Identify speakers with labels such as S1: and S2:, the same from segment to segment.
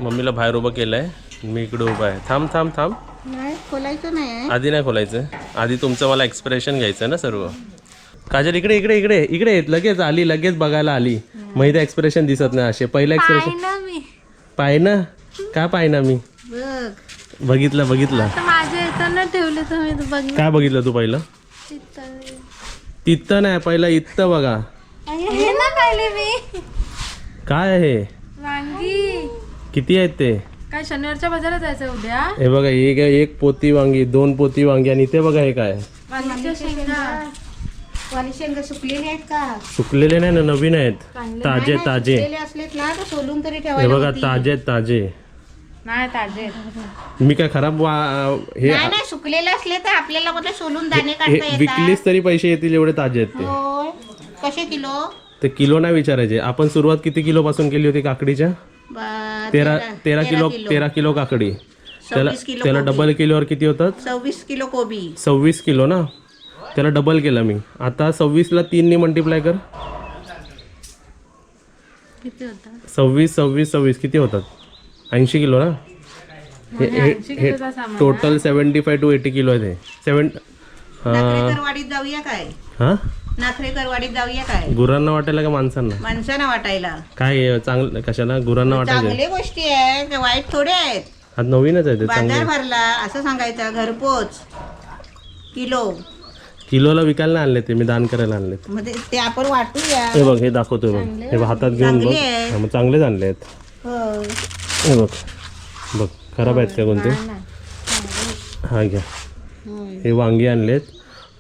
S1: मम्मीला बाहेर उभं केलंय, मी इकडे उभा आहे. थांब थांब थांब.
S2: नाही खोलायचं नाही.
S1: आधी नाही खोलायचं, आधी तुमचं मला एक्सप्रेशन घ्यायचं ना सर्व. काजल इकडे इकडे इकडे इकडे येत, लगेच आली, लगेच बघायला आली. मग एक्सप्रेशन दिसत नाही असे. पहिला एक्सप्रेशन पाय ना, का पाय ना मी बघितलं बघितलं.
S3: माझ्या येताना ठेवले तुम्ही बघ.
S1: काय बघितलं तू पहिलं? तिथं नाही, पहिला इथं बघा.
S3: हे ना पाहिले मी.
S1: काय आहे
S3: वांगी
S1: किती आहेत ते?
S3: काय शनिवारच्या बाजारात जायचं उद्या?
S1: हे बघा, एक पोती वांगी, 2 पोती वांगी, आणि इथे बघा हे काय
S3: वांगीच्या शेंगा.
S2: वाली शेंगा सुकलेले आहेत का?
S1: सुकलेले नाही ना, नवीन आहेत, ताजे ताजे.
S2: सुकलेले असलेत ना तर सोलून तरी
S1: हे
S2: ठेवायला
S1: बघा
S2: होती.
S1: ताजे ताजे.
S3: नाही ताजे.
S1: मी काय खराब हे
S2: नाही नाही सुकलेले असले तर आपल्याला कुठे सोलून दाणे
S1: हे
S2: काढता येतात.
S1: विकलीस तरी पैसे येतील, एवढे ताजे आहेत ते.
S2: होय. कसे किलो?
S1: ते किलो नाही विचारायचे. आपण सुरुवात किती किलो पासून केली होती काकडीच्या? 13 किलो काकडी. त्याला
S2: 26 किलो
S1: त्याला
S2: कोबी.
S1: डबल किलोवर किती होतात?
S2: 26 किलो कोबी.
S1: 26 किलो ना, त्याला डबल केलं मी. आता 26ला 3 ने मल्टिप्लाय कर.
S3: किती होता?
S1: 26 किती होतात? 80 किलो ना. हे टोटल 75 to 80 किलो आहे ते.
S2: नाथरेकरवाडीत जाऊया काय?
S1: हां,
S2: नाथरेकरवाडीत जाऊया काय?
S1: गुरांना वाटायला का माणसांना?
S2: माणसांना वाटायला.
S1: काय चांगलं कशाला गुरांना वाटायचं?
S2: चांगले गोष्टी आहेत, वाईट थोडे आहेत.
S1: आज नवीनच आहे ते
S2: बाजार
S1: चांगले.
S2: भरला असं सांगायचं, घरपोच किलो
S1: किलोला विकायला नाही आणले ते, मी दान करायला आणले.
S2: मध्ये ते आपण वाटूया.
S1: हे बघ, हे दाखवतोय बघ, हे बघ, हातात घेऊन बघ.
S2: चांगले आहेत.
S1: हा, मग चांगलेच आणले आहेत.
S2: हो.
S1: हे बघ बघ, खराब आहेत का कोणते? हा घ्या, हे वांगी आणलेत.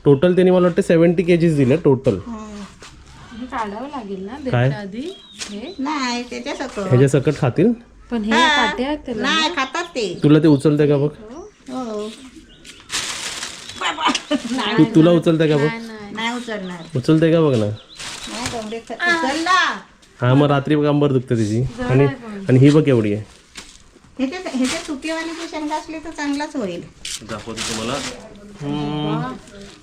S1: टोटल त्यांनी मला वाटतं 70 kgs दिले टोटल.
S3: हे काढावं लागेल ना
S1: काय?
S3: द्यायच्या आधी हे.
S2: नाही त्याच्या सकट
S1: ह्याच्या सकट खातील?
S3: पण हे काटे आहेत त्याला.
S2: नाही खातात ते.
S1: तुला ते उचलते का बघ?
S2: हो.
S1: तुला उचलते का बघ?
S2: नाही उचलणार.
S1: उचलते का बघ ना.
S2: नाही गमरे उचलला.
S1: हा, मग रात्री कंबर दुखते तिची. आणि ही बघ एवढी आहे.
S2: ह्याच्या सुकेवाली शेंगा असले तर चांगलाच होईल.
S1: दाखवतो तुम्हाला.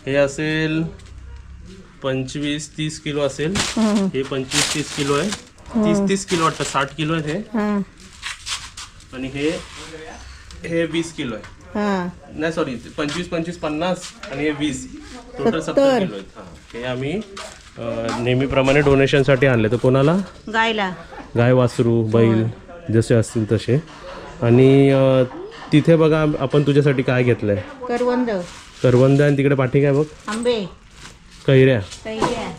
S1: हे असेल 25-30 किलो असेल. हे 25-30 किलो आहे. 30 किलो वाटतं, 60 किलो आहे हे. आणि हे 20 किलो आहे. नाही सॉरी, 25-50 आणि हे 20, टोटल 70 किलो आहेत. हे आम्ही नेहमीप्रमाणे डोनेशनसाठी आणले. तर कोणाला?
S2: गायला.
S1: गाय, वासरू, बैल जसे असतील तसे. आणि तिथे बघा आपण तुझ्यासाठी काय घेतलंय.
S2: करवंद.
S1: करवंद. आणि तिकडे पाठी काय बघ?
S2: आंबे.
S1: कैऱ्या.
S2: कैऱ्या.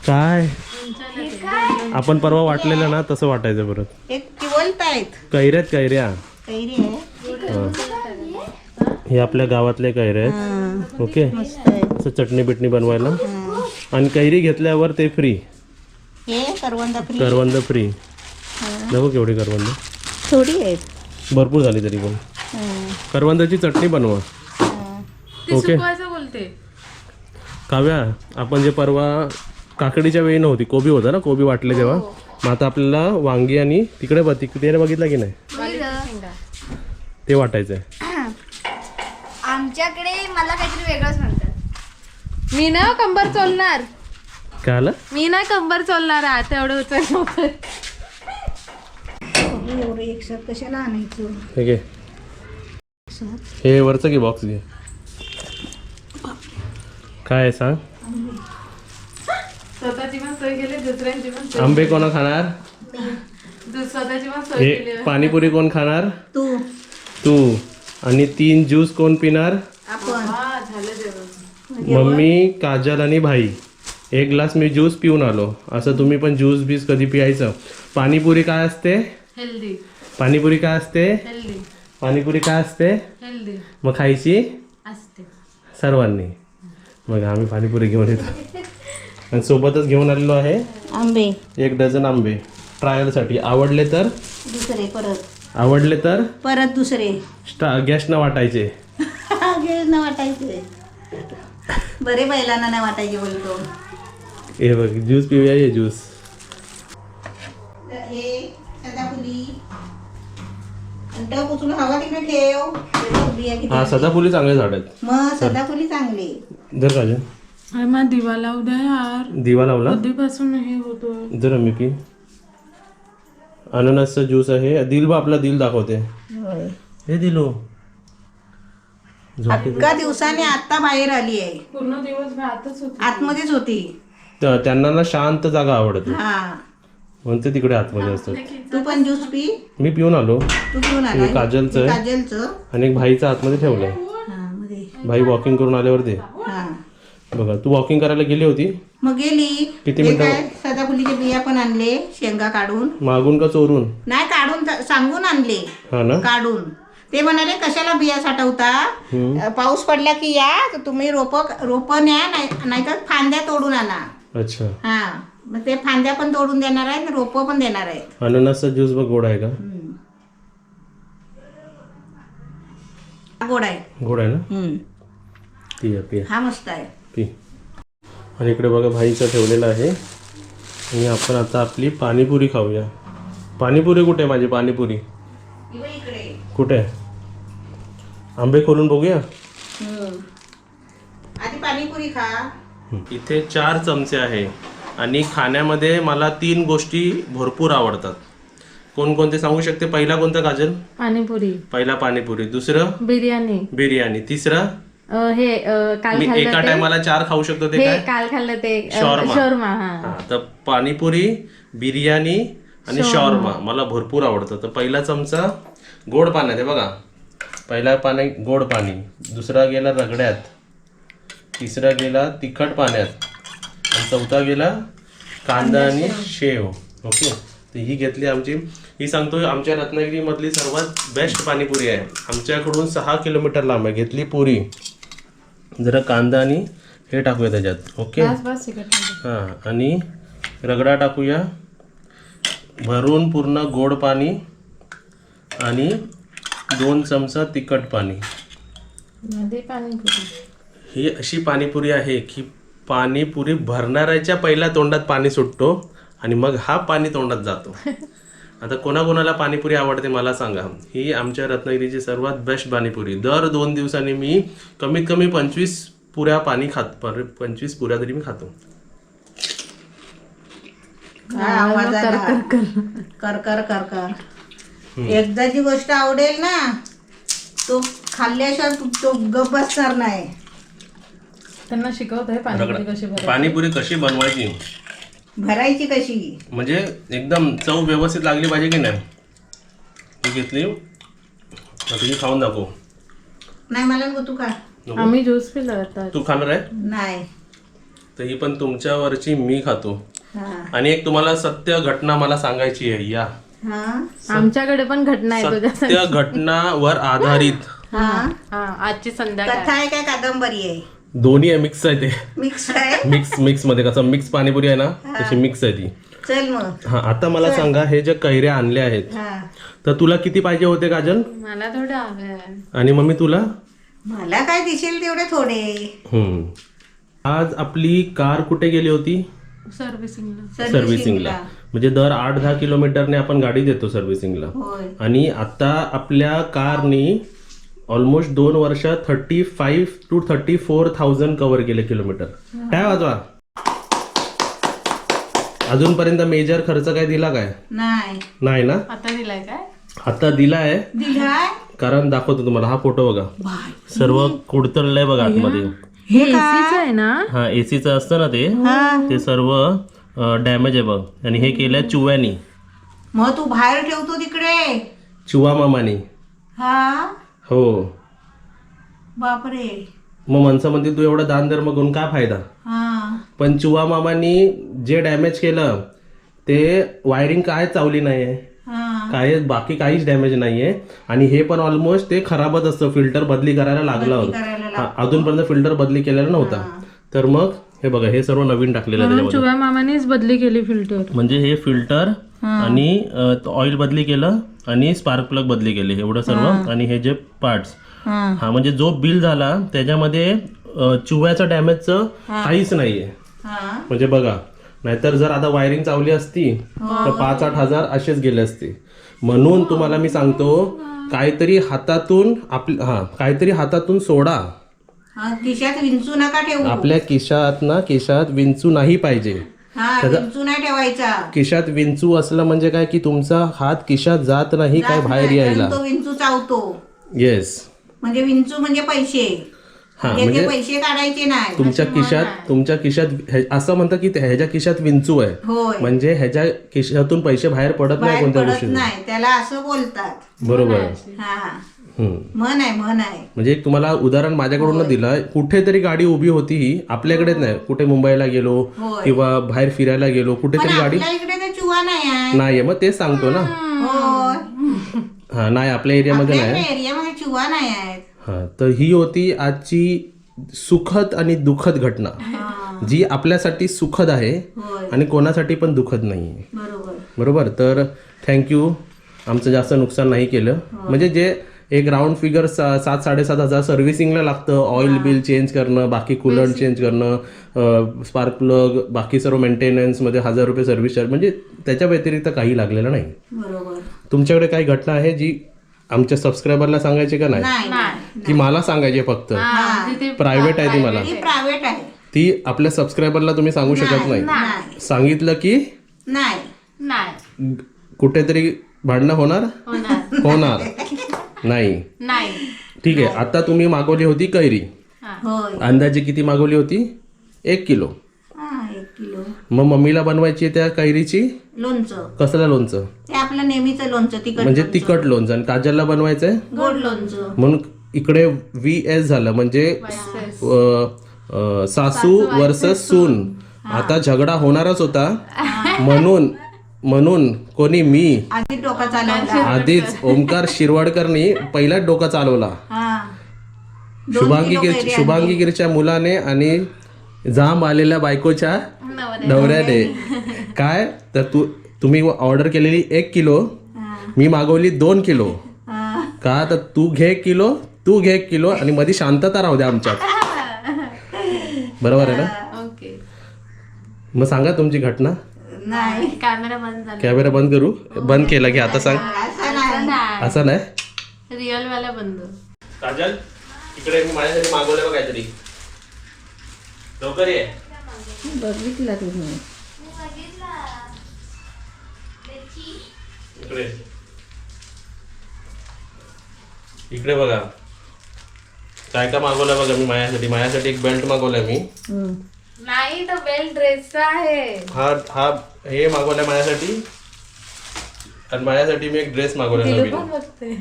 S1: काय आपण परवा वाटलेलं ना, तसं वाटायचं परत.
S2: एक बोलतायत
S1: कैऱ्यात, कैऱ्या.
S2: कैरी आहे.
S1: हे आपल्या गावातले कैऱ्या आहेत. ओके,
S2: मस्त आहे.
S1: असं चटणी बिटणी बनवायला. आणि कैरी घेतल्यावर ते फ्री.
S2: हे करवंद फ्री.
S1: करवंद फ्री. नको केवढी करवंद?
S2: थोडी आहेत.
S1: भरपूर झाली तरी पण. करवंदाची चटणी बनवा. ओके
S3: बोलते
S1: काव्या, आपण जे परवा काकडीच्या वेळी नव्हती, कोबी होता ना, कोबी वाटले तेव्हा. मग आता आपल्याला वांगी आणि तिकडे बघितलं की नाही, ते वाटायचं आहे.
S4: आमच्याकडे मला काहीतरी वेगळंच म्हणतात.
S3: मी ना कंबर चोलणार.
S1: काय आलं?
S3: मी ना कंबर चोलणार. आता एवढं उचल.
S2: एवढं एकसाथ कशाला आणायचं?
S1: हे घे, हे वरचं घे, बॉक्स घे. काय आहे सांग?
S3: स्वतःची पण सोय केली, दुसऱ्यांची पण सोय.
S1: आंबे कोण खाणार?
S3: स्वतःची पण सोय
S1: हे
S3: केली.
S1: पाणीपुरी कोण खाणार?
S2: तू.
S1: तू. आणि 3 ज्यूस कोण पिणार?
S2: आपण.
S3: झालं जेवण.
S1: मम्मी, काजल आणि भाई. 1 ग्लास मी ज्यूस पिऊन आलो. असं तुम्ही पण ज्यूस बीस कधी पियायचं. पाणीपुरी काय असते?
S3: हेल्दी.
S1: पाणीपुरी काय असते?
S3: हेल्दी.
S1: पाणीपुरी काय असते?
S3: हेल्दी
S1: मग खायची
S3: असते
S1: सर्वांनी. मग आम्ही पाणीपुरी घेऊन येतो. आणि सोबतच घेऊन आलेलो आहे
S2: आंबे.
S1: 1 डझन आंबे ट्रायलसाठी. आवडले तर
S2: दुसरे परत.
S1: आवडले तर
S2: परत दुसरे.
S1: गॅस न वाटायचे.
S2: गेस न वाटायचे. बरे बैलांना नाही वाटायचे बोलतो.
S1: हे बघ, ज्यूस पिऊया. हे ज्यूस.
S2: हे सदाफुली. अंट कुचून हवा तिकडे ठेव. बिया किती
S1: हा, सदाफुली चांगले झाड आहेत.
S2: मग सदाफुली चांगली.
S1: जर काजल
S3: मग दिवा लावू द्या यार.
S1: दिवा लावला
S3: कधीपासून हे होतो.
S1: जरा मी पी. अननसचा ज्यूस आहे. दिल बा आपला दिल दाखवते.
S2: होय.
S1: हे दिलो झोपी.
S2: अख्खा दिवसाने आता बाहेर आली आहे.
S3: पूर्ण दिवस आतच होती.
S2: आतमध्येच होती.
S1: त्यांना ना शांत जागा आवडते
S2: हा
S1: म्हणून ते तिकडे आतमध्ये असतात.
S2: तू पण ज्यूस पी.
S1: मी पिऊन आलो.
S2: तू पिऊन आला.
S1: हे काजलचं आहे.
S2: काजलचं.
S1: आणि एक भाईचा आतमध्ये ठेवलंय.
S2: हा मध्ये.
S1: भाई वॉकिंग करून आल्यावर दे.
S2: हा
S1: बघा तू वॉकिंग करायला गेली होती.
S2: मग गेली.
S1: किती
S2: हे
S1: मिनिटं?
S2: काय सदाफुलीचे बिया पण आणले, शेंगा काढून.
S1: मागून का चोरून?
S2: नाही काढून सांगून आणले.
S1: हा ना.
S2: काढून ते म्हणाले कशाला बिया साठवता, पाऊस पडला की या तर तुम्ही रोप न्या, नाहीतर फांद्या तोडून आणा.
S1: अच्छा.
S2: हा मग ते फांद्या पण तोडून देणार आहेत, रोप पण देणार आहेत.
S1: अननसचा ज्यूस बघ गोड आहे का?
S2: गोड आहे.
S1: गोड आहे ना. पिया पिया
S2: हा मस्त आहे.
S1: पी. आणि इकडे बघा भाईचं ठेवलेलं आहे. आणि आपण आता आपली पाणीपुरी खाऊया. पाणीपुरी कुठे आहे माझी पाणीपुरी?
S2: इकडे
S1: कुठे आहे? आंबे खोलून बघूया.
S2: आधी पाणीपुरी खा.
S1: इथे 4 चमचे आहे. आणि खाण्यामध्ये मला 3 गोष्टी भरपूर आवडतात. कोणकोणते सांगू शकते? पहिला कोणता काजल?
S3: पाणीपुरी.
S1: पहिला पाणीपुरी. दुसरं
S3: बिर्याणी.
S1: बिर्याणी. तिसरं
S3: हे काल
S1: मी
S3: खाल्लं
S1: एका
S3: ते.
S1: टायमाला 4 खाऊ शकतो ते
S3: हे
S1: काय?
S3: काल खाल्लं ते
S1: शॉर्मा.
S3: शॉर्मा. हा
S1: हा, तर पाणीपुरी, बिर्याणी आणि शॉर्मा मला भरपूर आवडतं. तर पहिला चमचा गोड पाण्यात आहे बघा. पहिला पाणी गोड पाणी, दुसरा गेला रगड्यात, तिसरा गेला तिखट पाण्यात आणि चौथा गेला कांदा आणि शेव. ओके. तर ही घेतली आमची. ही सांगतो आमच्या रत्नागिरीमधली सर्वात बेस्ट पाणीपुरी आहे. आमच्याकडून 6 किलोमीटर लांब आहे. घेतली पुरी, जरा कांदा आणि हे टाकूया त्याच्यात. ओके.
S3: बस तिखट.
S1: हां आणि रगडा टाकूया भरून, पूर्ण गोड पाणी आणि 2 चमचा तिखट पाणी.
S3: मध्ये पाणीपुरी.
S1: ही अशी पाणीपुरी आहे की पाणीपुरी भरणाऱ्याच्या पहिल्या तोंडात पाणी सुटतो आणि मग हा पाणी तोंडात जातो. आता कोणाकोणाला पाणीपुरी आवडते मला सांगा. ही आमच्या रत्नागिरीची सर्वात बेस्ट पाणीपुरी. दर 2 दिवसांनी मी कमीत कमी 25 पुऱ्या पाणी खातो. 25 पुऱ्या तरी मी खातो.
S2: काय आवाज आला? कर कर कर कर. एकदाची गोष्ट आवडेल ना, तो खाल्ल्याशिवाय तो गप बसणार नाही.
S3: त्यांना शिकवत आहे पाणीपुरी कशी बनवायची.
S1: पाणीपुरी कशी बनवायची,
S2: भरायची कशी,
S1: म्हणजे एकदम चव व्यवस्थित लागली पाहिजे की नाही. ही घेतली, आता ही खाऊन दाखव.
S2: नाही मला नको, तू खा.
S1: नको?
S3: आम्ही ज्यूस पिलं आता.
S1: तू खाणार आहे?
S2: नाही.
S1: तर ही पण तुमच्यावरची मी खातो.
S2: हा
S1: आणि एक तुम्हाला सत्य घटना मला सांगायची आहे. या
S2: हा
S3: आमच्याकडे पण घटना आहे तुझ्यासाठी.
S1: सत्य घटनावर आधारित.
S2: हा
S3: हा आजची संध्याकाळ.
S2: कथा आहे काय कादंबरी आहे?
S1: दोन्ही आहे, मिक्स आहे ते.
S2: मिक्स आहे.
S1: मिक्स मध्ये कसं मिक्स पाणीपुरी आहे ना तशी मिक्स आहे ती.
S2: चल मग.
S1: हा आता मला सांगा, हे जे कैऱ्या आणल्या आहेत
S2: हा
S1: तर तुला किती पाहिजे होते काजल?
S3: मला थोडं हवंय.
S1: आणि मम्मी तुला?
S2: मला काय दिसेल तेवढे थोडे.
S1: आज आपली कार कुठे गेली होती?
S3: सर्व्हिसिंगला.
S1: सर्व्हिसिंगला. म्हणजे दर 8-10 किलोमीटरने आपण गाडी देतो सर्व्हिसिंगला.
S2: होय.
S1: आणि आता आपल्या कारनी ऑलमोस्ट 2 वर्षात 35,000 to 34,000 कव्हर केले किलोमीटर. काय वाजवा? अजूनपर्यंत मेजर खर्च काय दिला काय? नाही ना.
S3: आता दिलाय काय?
S1: आता दिलाय,
S2: दिलाय.
S1: कारण दाखवतो तुम्हाला. हा फोटो बघा, सर्व कुडतळलंय बघा आतमध्ये.
S2: हे
S3: एसीच आहे ना.
S1: हा एसीचं असतं ना ते सर्व डॅमेज आहे बघ. आणि हे केलंय चुव्यानी.
S2: मग तू बाहेर ठेवतो तिकडे.
S1: चुवा मामानी.
S2: हा
S1: हो.
S2: बापरे.
S1: मग माणसं म्हणतील तू एवढा दान धर्म करून काय फायदा.
S2: हा
S1: पण चुवा मामानी जे डॅमेज केलं ते वायरिंग काय चावली नाहीये,
S2: हा
S1: काय बाकी काहीच डॅमेज नाहीये. आणि हे पण ऑलमोस्ट ते खराबच असतं. फिल्टर बदली करायला लागलं होतं. अजूनपर्यंत फिल्टर बदली केलेला नव्हता. तर मग हे बघा, हे सर्व नवीन टाकलेलं आहे त्याच्यामध्ये.
S3: चुव्या मामानेच बदली केली फिल्टर.
S1: म्हणजे हे फिल्टर आणि ऑइल बदली केलं आणि स्पार्क प्लग बदली केले, एवढं सर्व. आणि हे जे पार्ट्स, हा म्हणजे जो बिल झाला त्याच्यामध्ये चुव्याचा डॅमेजचं काहीच नाहीये. म्हणजे बघा, नाहीतर जर आता वायरिंग चावली असती तर 5-8 हजार असेच गेले असते. म्हणून तुम्हाला मी सांगतो, काहीतरी हातातून सोडा.
S2: खिशात विंचू नका ठेवू.
S1: आपल्या खिशात विंचू नाही पाहिजे.
S2: हा
S1: त्याचा-
S2: विंचू नाही ठेवायचा.
S1: खिशात विंचू असलं म्हणजे काय की तुमचा हात खिशात जात नाही काय
S2: जात
S1: बाहेर
S2: नाही,
S1: यायला.
S2: कारण तो विंचू चावतो.
S1: येस.
S2: म्हणजे विंचू म्हणजे पैसे.
S1: हा,
S2: म्हणजे
S1: म्हणजे
S2: ते पैसे काढायचे नाही.
S1: तुमच्या खिशात असं म्हणतात की ह्याच्या खिशात विंचू आहे,
S2: होय,
S1: म्हणजे ह्याच्या खिशातून पैसे बाहेर पडत नाही
S2: बाहेर
S1: कोणत्या
S2: पडत
S1: गोष्टी.
S2: नाही, त्याला असं बोलतात.
S1: बरोबर आहे.
S2: हा
S1: हम्म.
S2: मन आहे, मन आहे.
S1: म्हणजे एक तुम्हाला उदाहरण माझ्याकडून दिलं. कुठेतरी गाडी उभी होती ही आपल्याकडेच नाही, कुठे मुंबईला गेलो
S2: होय.
S1: किंवा बाहेर फिरायला गेलो
S2: पण
S1: कुठेतरी गाडी
S2: आपल्या इकडे तर चुवा नाही आहे.
S1: नाहीये. मग तेच सांगतो ना.
S2: होय,
S1: हा, नाही आपल्या एरियामध्ये नाही.
S2: आपल्या एरियामध्ये चुवा नाही आहेत.
S1: हा, तर ही होती आजची सुखद आणि दुःखद घटना, जी आपल्यासाठी सुखद आहे
S2: होय,
S1: आणि कोणासाठी पण दुःखद नाही आहे.
S2: बरोबर.
S1: बरोबर. तर थँक्यू, आमचं जास्त नुकसान नाही केलं. म्हणजे जे एक राऊंड फिगर 7-7.5 हजार सर्व्हिसिंगला लागतं, ऑइल बिल चेंज करणं, बाकी कूलंट चेंज करणं, स्पार्क प्लग, बाकी सर्व मेंटेनन्समध्ये 1000 रुपये सर्व्हिस चार्ज, म्हणजे त्याच्या व्यतिरिक्त काही लागलेलं नाही.
S2: बरोबर.
S1: तुमच्याकडे काही घटना आहे जी आमच्या सबस्क्रायबरला सांगायची का नाही?
S2: नाही,
S1: ती मला सांगायची फक्त. प्रायव्हेट आहे ती मला.
S2: ती प्रायव्हेट आहे.
S1: ती आपल्या सबस्क्रायबरला तुम्ही सांगू शकत नाही.
S2: नाही,
S1: सांगितलं की
S2: नाही.
S3: नाही
S1: कुठेतरी भांडणं होणार. नाही.
S3: नाही
S1: ठीक आहे. आता तुम्ही मागवली होती कैरी,
S2: होय.
S1: अंदाजे किती मागवली होती? 1 किलो.
S2: हा, 1 किलो
S1: मग मम्मीला बनवायची आहे त्या कैरीची
S2: लोणचं.
S1: कसलं लोणचं?
S2: ते आपलं नेहमीचं लोणचं, तिखट
S1: म्हणजे
S2: लोणचं.
S1: तिखट लोणचं. आणि काजलला बनवायचंय
S2: गोड लोणचं.
S1: म्हणून इकडे VS झालं, म्हणजे सासू वर्सेस सून. आता झगडा होणारच होता. म्हणून कोणी मी
S2: आधी डोका चालवला.
S1: आधीच ओमकार शिरवाडकरनी पहिलाच डोका चालवला.
S2: हा, 2 किलो कैरी
S1: शुभांगी गिरच्या मुलाने आणि जांब आलेल्या बायकोच्या नवऱ्याने. काय तर तुम्ही ऑर्डर केलेली 1 किलो, मी मागवली 2 किलो.
S2: हा.
S1: का तर तू घे 1 किलो, तू घे 1 किलो, आणि मध्ये शांतता राहू द्या आमच्यात. बरोबर आहे ना?
S3: ओके.
S1: मग सांगा तुमची घटना.
S2: नाही,
S3: कॅमेरा बंद झाला.
S1: कॅमेरा बंद करू. बंद केला की आता सांग.
S2: असं नाही.
S1: असं नाही.
S3: रिअल वाला बंद.
S1: काजल, इकडे मी माझ्यासाठी मागवलं बघ काहीतरी. लवकर ये.
S2: बघितलं तुम्ही.
S1: इकडे बघा काय काय मागवलं बघा मी माझ्यासाठी एक बेल्ट मागवलाय मी.
S3: नाही, तो बेल्ट ड्रेसचा आहे.
S1: हा हे मागवलंय माझ्यासाठी, आणि माझ्यासाठी मी एक ड्रेस मागवलाय
S3: दिलू
S1: नवीन.
S3: पण बघते.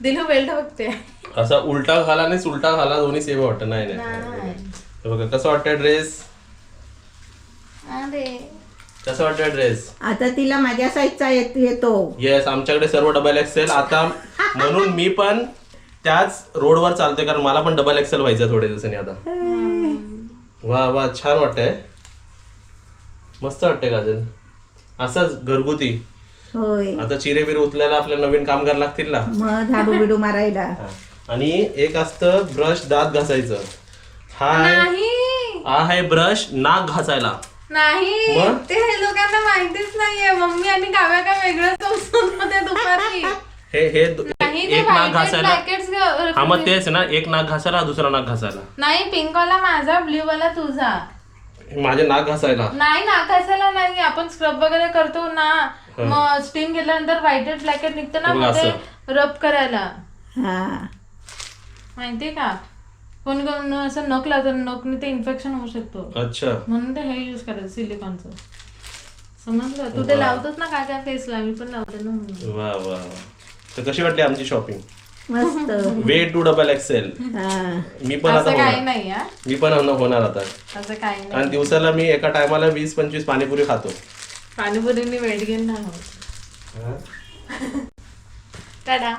S3: दिलू बेल्ट बघते.
S1: असा उलटा घाला आणि सुलटा घाला, दोन्ही सेम वाटत. नाही हे बघा कसं वाटतंय ड्रेस.
S3: अरे
S1: कसं वाटतंय ड्रेस.
S2: आता तिला माझ्या साईजचा येतो.
S1: येस, आमच्याकडे सर्व XXL. आता म्हणून मी पण त्याच रोडवर चालते, कारण मला पण XXL व्हायचं थोड्या दिवसांनी आता. वा वा, छान वाटतंय. मस्त वाटतंय काजल. असंच घरगुती.
S2: होय,
S1: आता चिरे बिरे उचलायला आपल्या नवीन कामगार लागतील ना.
S2: मग झाडू बिडू मारायला.
S1: आणि एक असतं ब्रश दात घासायचं. हा आहे ब्रश नाक घासायला.
S3: नाही,
S1: मग?
S3: ते लोकांना माहितीच नाहीये. मम्मी आणि काव्या का वेगळं समजून होते दुपारी.
S1: हे
S3: नाही, ते
S1: एक नाक
S3: white
S1: घासायला.
S3: blackets
S1: हा, मग तेच ना, एक नाक घासायला दुसरा नाक घासायला.
S3: नाही, पिंक वाला माझा, ब्ल्यू वाला तुझा.
S1: माझे नाक घासायला.
S3: नाही, नाकायला नाही. आपण स्क्रब वगैरे करतो ना, मग स्टीम केल्यानंतर व्हाईट ब्लॅकेट निघतं ना,
S1: बघ
S3: मग ते
S1: असं.
S3: रब करायला.
S2: हा,
S3: माहितीये का? कोण कोण असं नख लावतं, नखने ते इन्फेक्शन होऊ शकतो.
S1: अच्छा.
S3: म्हणून ते हे युज करायचं सिलिकॉनचं. समजलं? तू ते लावतोस ना काय काय फेसला, मी पण लावते ना म्हणून.
S1: वा वा. तर कशी वाटली आमची शॉपिंग?
S2: मस्त.
S1: Way to XXL.
S2: हा,
S1: मी पण आता
S3: असं काही
S1: होणार.
S3: नाही हा,
S1: मी पण होणार आता.
S3: असं काही नाही.
S1: आणि दिवसाला मी एका टायमाला 20-25 पाणीपुरी खातो.
S3: पाणीपुरीने वेट गेन नाही होत. टाटा.